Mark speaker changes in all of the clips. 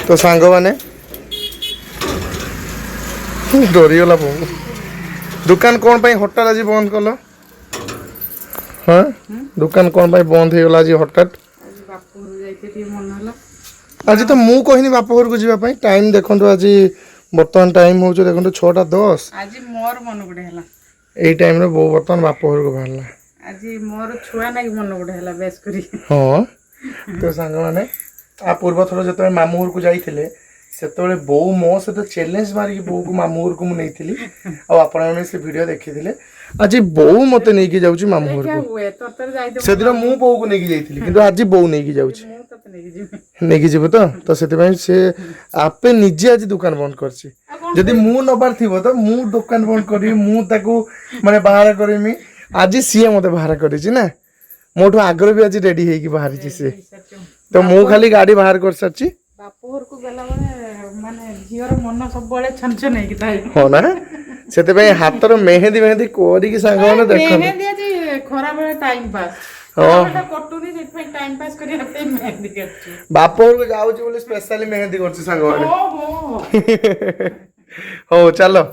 Speaker 1: तो सांग मैंने डरीगला बहु दुकान कौन पाई हठात आज बंद कल हाँ दुकान कौन पाई बंद हो गला आज हठात आज तो मु कहनी बाप घर को जावाई टाइम देखो आज बर्तमान टाइम हो देखो 6:10
Speaker 2: आज मोर मन गुडे हला
Speaker 1: एई टाइम रे बो बर्तमान बाप घर को बाहरला
Speaker 2: आज मोर छुआ नाकी मन गुडे हला बेस करी
Speaker 1: हाँ तो सांग माने आ पूर्व थर जो मामू घर को जाइए से बो मो सहित चैलेंज मारिक बो को मामू घर को मुझे आपने से भिड देखी आज बो मत नहीं जाऊँ मामू घर को से दिन मु बो को लेकिन जाइए कि आज बो नहीं जाऊँ नहीं जीव तो से आपे निजे आज दुकान बंद कर मु नबार थी तो मु दुकान बंद करी माने बाहर करमी आज सी मत बाहर करना मोठू आगर भी आज रेडी है बाहरी सी तो मु खाली गाड़ी बाहर कर सारी
Speaker 2: बाप घर को गला माने झीर मन सब बळे छन छन है कि ताई
Speaker 1: हो ना सेते हाथ रो मेहंदी मेहंदी कोरी सांग माने देखो
Speaker 2: मेहंदी आज खरा बेले टाइम पास बेटा कटुनी से टाइम पास करी हते मेहंदी करछि
Speaker 1: बाप घर को जाउ बोले स्पेशली मेहंदी करछि सांग माने हो चलो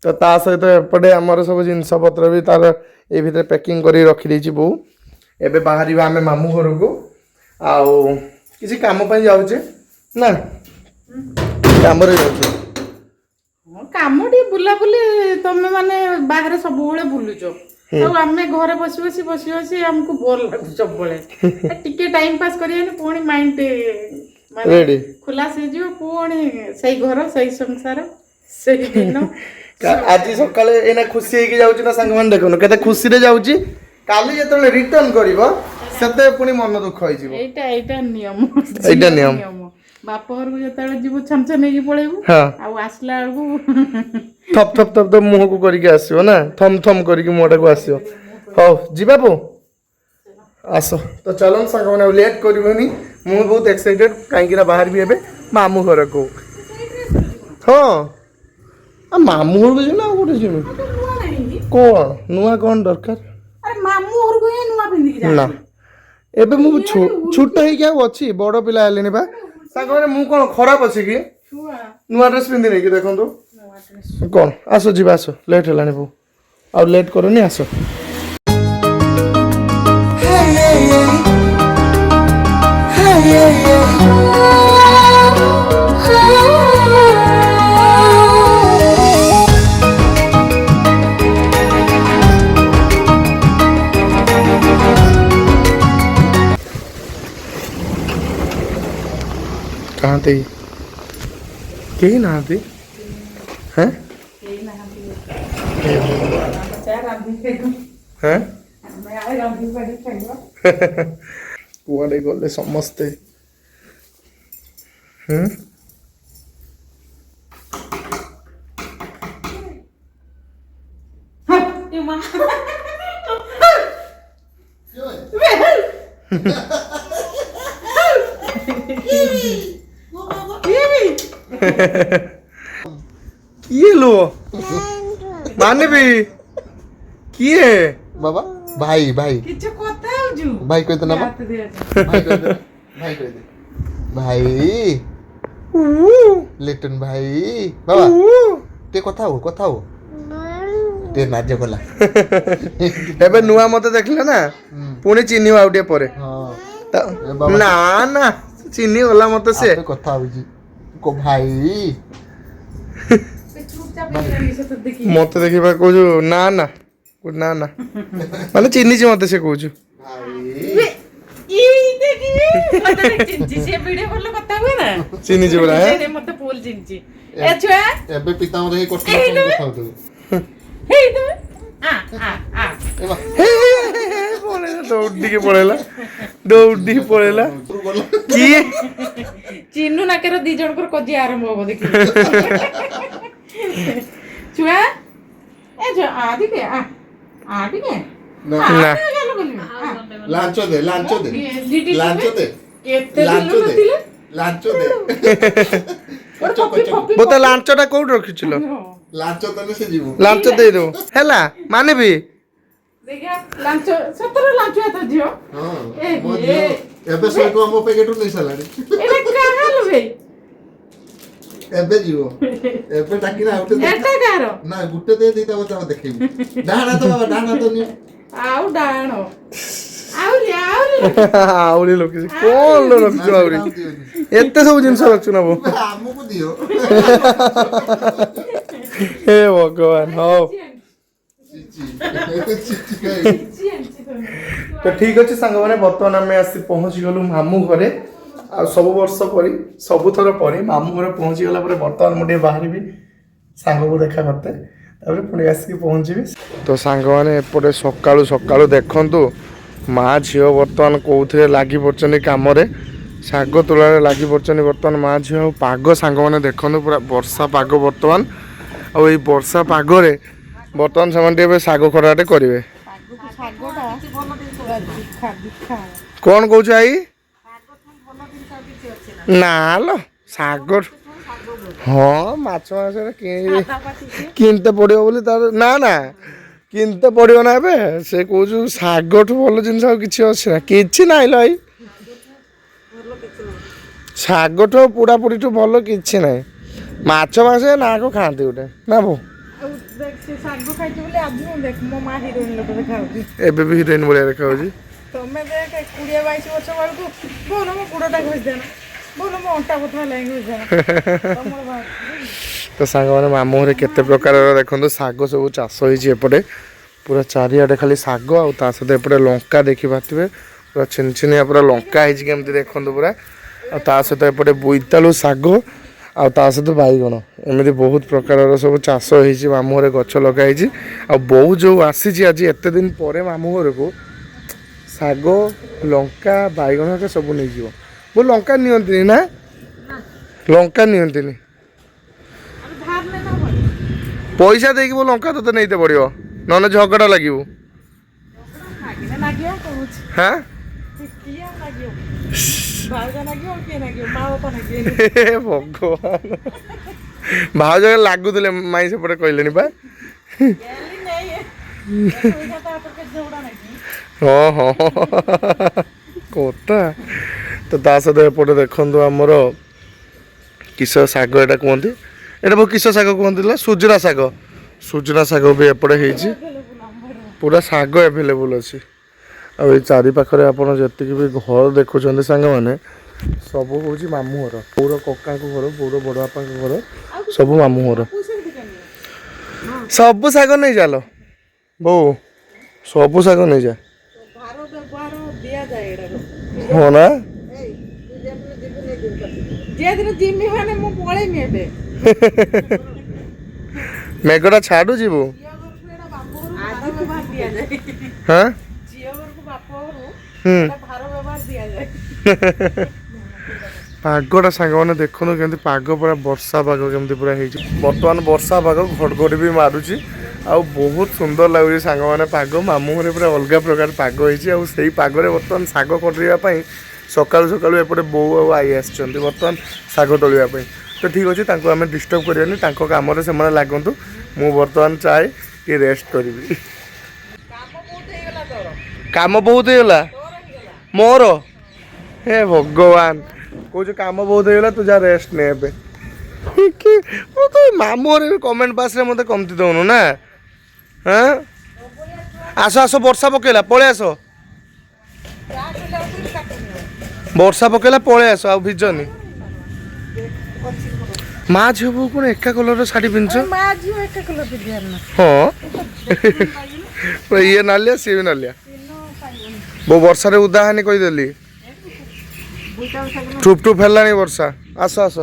Speaker 1: तो ता सहित एपटे आमर सब जिनस पत्र भी तार ए भीतर पैकिंग करी रखी देछि बो एबे बाहरी आमे मामू घर को आउ किसी काम पे जाउछे ना काम रे जाउछे
Speaker 2: काम टी बुला बुली तमे माने बाहर सब बेले बुलुचो तो आमे घरे बसी बसी हमको बोर लागु सब बेले टिके टाइम पास करिया ने पुणी माइंड माने
Speaker 1: रेडी
Speaker 2: खुला से जो पुणी सही घर सही संसार सही दिन
Speaker 1: आज सकाले एना खुशी है कि जाउची ना संग मान देखो केते खुशी रे जाउची काली जेतले रिटर्न करिवो सेते पुणी मन दुख होई जीवो
Speaker 2: एटा नियम बाप घर को जतले जीव छम छम नेकी पळेबू आ आसला को
Speaker 1: थप थप थप मुह को करके आसियो ना थम थम करके मोटा को आसियो हो जीवा पो आसो तो चलन संग माने लेट करबोनी मु बहुत एक्साइटेड काहे कि बाहर भी हेबे मामू घर को हां आ मामू घर को जिना गोटे जिनु कोन नुआ कोन दरकार
Speaker 2: अरे मामू घर को हे नुआ पिंदी जा
Speaker 1: ना एबे मु छोट है क्या अछि बड़ पिला हेलेनी बा सागरे मु कोन खराब अछि कि नुआ ड्रेस पिंदी नै कि देखन तो कौन आसो जीवा आसो लेट हेलानी बो आ लेट करनी आसो कहाँ थे कहीं ना थे हैं हैं कुआडे गले समस्ते किए लो माने भी किए बाबा भाई भाई
Speaker 2: किछ कोथा होजु
Speaker 1: भाई कोइ त ना भाई कोइ दे भाई लिटन भाई बाबा ते कथा हो ते नाजे गला एबे नुआ मते देखले ना पुणी चिन्नी आउटे परे हां ना ना चिन्नी गला मते से कथा होजी को भाई मत देखा कह ना ना ना ना माने चिन्नी मत से कह चिन्नी बोला है
Speaker 2: मत पोल चिन्नी ए छुआ
Speaker 1: एबे पिता मरे हे कष्ट कथा होतो
Speaker 2: हे तो आ आ
Speaker 1: पळेला दौड़ी के पळेला किए
Speaker 2: चिन्नू नाकेर दी जण कर कजी आरंभ हो देखि छुआ ए जो आ दिके आ दिके ना
Speaker 1: लांचो दे बोता लांचोटा कोड रखिछलो लांचो तने से जीवो लांचो दे दो हैला माने भी
Speaker 2: देखिया लांचो सतर लांचो तो जियो
Speaker 1: हां ए एबे से को हम पैकेट नहीं सलाडी
Speaker 2: एला कहां लो भाई
Speaker 3: ଏବେ ଯିବ ଏବେ ଡାକିନା ଆଉ ଗୋଟେ
Speaker 2: ଏଟା କାହାର
Speaker 3: ନା ଗୋଟେ ଦେଇ ଦେଇତା କଥା ଦେଖେଇବି ଡାହାଣା ତ ବାବା ଡାହାଣା ତ ନିଅ
Speaker 2: ଆଉ ଡାଣ ଆହୁରି ଆହୁରି
Speaker 1: ଆହୁରି ରଖିଛି କଣ ରଖିଛୁ ଆହୁରି ଏତେ ସବୁ ଜିନିଷ ରଖିଛୁ ନା ବୋଉ
Speaker 3: ଆମକୁ ଦିଅ
Speaker 1: ହେ ଭଗବାନ ହଉ ତ ଠିକ ଅଛି ସାଙ୍ଗମାନେ ବର୍ତ୍ତମାନ ଆମେ ଆସି ପହଞ୍ଚିଗଲୁ ମାମୁଁ ଘରେ ଆଉ ସବୁ ବର୍ଷ ପରି ସବୁଥର ପରି ମାମୁଁ ଘରେ ପହଞ୍ଚିଗଲା ପରେ ବର୍ତ୍ତମାନ ମୁଁ ଟିକେ ବାହାରିବି ସାଙ୍ଗକୁ ଦେଖା କରତେ ତାପରେ ପୁଣି ଆସିକି ପହଞ୍ଚିବି ତ ସାଙ୍ଗମାନେ ଏପଟେ ସକାଳୁ ସକାଳୁ ଦେଖନ୍ତୁ ମା ଝିଅ ବର୍ତ୍ତମାନ କେଉଁଥିରେ ଲାଗି ପଡ଼ିଛନ୍ତି କାମରେ ଶାଗ ତୋଳାରେ ଲାଗି ପଡ଼ିଛନ୍ତି ବର୍ତ୍ତମାନ ମା ଝିଅ ଆଉ ପାଗ ସାଙ୍ଗମାନେ ଦେଖନ୍ତୁ ପୁରା ବର୍ଷା ପାଗ ବର୍ତ୍ତମାନ ଆଉ ଏଇ ବର୍ଷା ପାଗରେ ବର୍ତ୍ତମାନ ସେମାନେ ଟିକେ ଏବେ ଶାଗ ଖରାଟେ କରିବେ କ'ଣ କହୁଛୁ ଆଇ ନା ଲୋ ଶାଗ ହଁ ମାଛ କିଣିତେ ପଡ଼ିବ ବୋଲି ତାର ନା ନା କିଣିତେ ପଡ଼ିବ ନା ଏବେ ସେ କହୁଛୁ ଶାଗଠୁ ଭଲ ଜିନିଷ ଆଉ କିଛି ଅଛି ନା କିଛି ନାହିଁ ଲୋ ଭାଇ ଶାଗଠୁ ପୋଡ଼ାପୋଡ଼ିଠୁ ଭଲ କିଛି ନାହିଁ ମାଛ ମାଛ ନାକୁ ଖାଆନ୍ତି ଗୋଟେ ନା ବୋଉ ଏବେ ବି ହିରୋଇନ୍ ଭଳିଆ ଦେଖାଯାଉଛି
Speaker 2: ତମେ ଦେଖ 20-22 ବର୍ଷ ବେଳକୁ ଭଲ ମୋ ଗୋଡ଼ଟା ଘଷିଦେନା ଭଲ ମୋ ଅଣ୍ଟା ବଥା ହେଲାଣି ଘଷିଦେନା
Speaker 1: ତ ସାଙ୍ଗମାନେ ମାମୁଁ ଘରେ କେତେ ପ୍ରକାରର ଦେଖନ୍ତୁ ଶାଗ ସବୁ ଚାଷ ହେଇଛି ଏପଟେ ପୁରା ଚାରିଆଡ଼େ ଖାଲି ଶାଗ ଆଉ ତା ସହିତ ଏପଟେ ଲଙ୍କା ଦେଖିପାରୁଥିବେ ପୁରା ଛିନଛିନିଆ ପୁରା ଲଙ୍କା ହେଇଛି କେମିତି ଦେଖନ୍ତୁ ପୁରା ଆଉ ତା ସହିତ ଏପଟେ ବୋଇତାଳୁ ଶାଗ ଆଉ ତା ସହିତ ବାଇଗଣ ଏମିତି ବହୁତ ପ୍ରକାରର ସବୁ ଚାଷ ହେଇଛି ମାମୁଁ ଘରେ ଗଛ ଲଗା ହେଇଛି ଆଉ ବୋଉ ଯେଉଁ ଆସିଛି ଆଜି ଏତେ ଦିନ ପରେ ମାମୁଁ ଘରକୁ ଶାଗ ଲଙ୍କା ବାଇଗଣ ହେରିକା ସବୁ ନେଇଯିବ ବୋଉ ଲଙ୍କା ନିଅନ୍ତିନି ନା ଲଙ୍କା ନିଅନ୍ତିନି ପଇସା ଦେଇକି ବୋଉ ଲଙ୍କା ତୋତେ ନେଇତେ ପଡ଼ିବ ନହେଲେ ଝଗଡ଼ା ଲାଗିବୁ ହାଁ ଭଗବାନ ଭାଉଜ ଲାଗୁଥିଲେ ମାଇଁ ସେପଟେ କହିଲେଣି ବା ହଁ ହଁ କଥା ତ ତା ସହିତ ଏପଟେ ଦେଖନ୍ତୁ ଆମର କିସ ଶାଗ ଏଇଟା କୁହନ୍ତି ଏଇଟା ବହୁତ କିସ ଶାଗ କୁହନ୍ତି ସୁଜନା ଶାଗ ବି ଏପଟେ ହେଇଛି ପୁରା ଶାଗ ଆଭେଲେବୁଲ୍ ଅଛି ଆଉ ଏଇ ଚାରି ପାଖରେ ଆପଣ ଯେତିକି ବି ଘର ଦେଖୁଛନ୍ତି ସାଙ୍ଗମାନେ ସବୁ ହେଉଛି ମାମୁଁ ଘର ବୋଉର କକାଙ୍କ ଘର ବୋଉର ବଡ଼ ବାପାଙ୍କ ଘର ସବୁ ମାମୁଁ ଘର ସବୁ ଶାଗ ନେଇ ଚାଲ ବୋଉ ସବୁ ଶାଗ ନେଇଯା ହଁ ନା ମେଘଟା ଛାଡୁ ଯିବୁ ହଁ ପାଗଟା ସାଙ୍ଗମାନେ ଦେଖନ୍ତୁ କେମିତି ପାଗ ପୁରା ବର୍ଷା ପାଗ କେମିତି ପୁରା ହେଇଛି ବର୍ତ୍ତମାନ ବର୍ଷା ପାଗ ଘଡ଼ଘଡ଼ି ବି ମାରୁଛି ଆଉ ବହୁତ ସୁନ୍ଦର ଲାଗୁଛି ସାଙ୍ଗମାନେ ପାଗ ମାମୁଁ ଘରେ ପୁରା ଅଲଗା ପ୍ରକାର ପାଗ ହେଇଛି ଆଉ ସେଇ ପାଗରେ ବର୍ତ୍ତମାନ ଶାଗ କଟେଇବା ପାଇଁ ସକାଳୁ ସକାଳୁ ଏପଟେ ବୋଉ ଆଉ ଆଈ ଆସିଛନ୍ତି ବର୍ତ୍ତମାନ ଶାଗ ତୋଳିବା ପାଇଁ ତ ଠିକ୍ ଅଛି ତାଙ୍କୁ ଆମେ ଡିଷ୍ଟର୍ବ କରିବାନି ତାଙ୍କ କାମରେ ସେମାନେ ଲାଗନ୍ତୁ ମୁଁ ବର୍ତ୍ତମାନ ଚାଏ କି ରେଷ୍ଟ କରିବି କାମ ବହୁତ ହେଇଗଲା ମୋର ହେ ଭଗବାନ କହୁଛୁ କାମ ବହୁତ ହେଇଗଲା ତୁ ଯା ରେଷ୍ଟ ନେ ଏବେ ତ ମାମୁଁ ଘରେ କମେଣ୍ଟ ବାକ୍ସରେ ମୋତେ କମତି ଦେଉନୁ ନା ହଁ ଆସ ଆସ ବର୍ଷା ପକେଇଲା ପଳେଇ ଆସ ବର୍ଷା ପକେଇଲା ପଳେଇ ଆସ ଆଉ ଭିଜନି ମା ଝିଅ ବୋଉ କ'ଣ ଏକା କଲର୍ର ଶାଢ଼ୀ ପିନ୍ଧିଛ ହଁ ଇଏ ନାଲିଆ ସିଏ ବି ନାଲିଆ ବୋଉ ବର୍ଷାରେ ଉଦା ହାନି କହିଦେଲି ଠୁପ୍ ଠୁପ୍ ହେଲାଣି ବର୍ଷା ଆସ ଆସ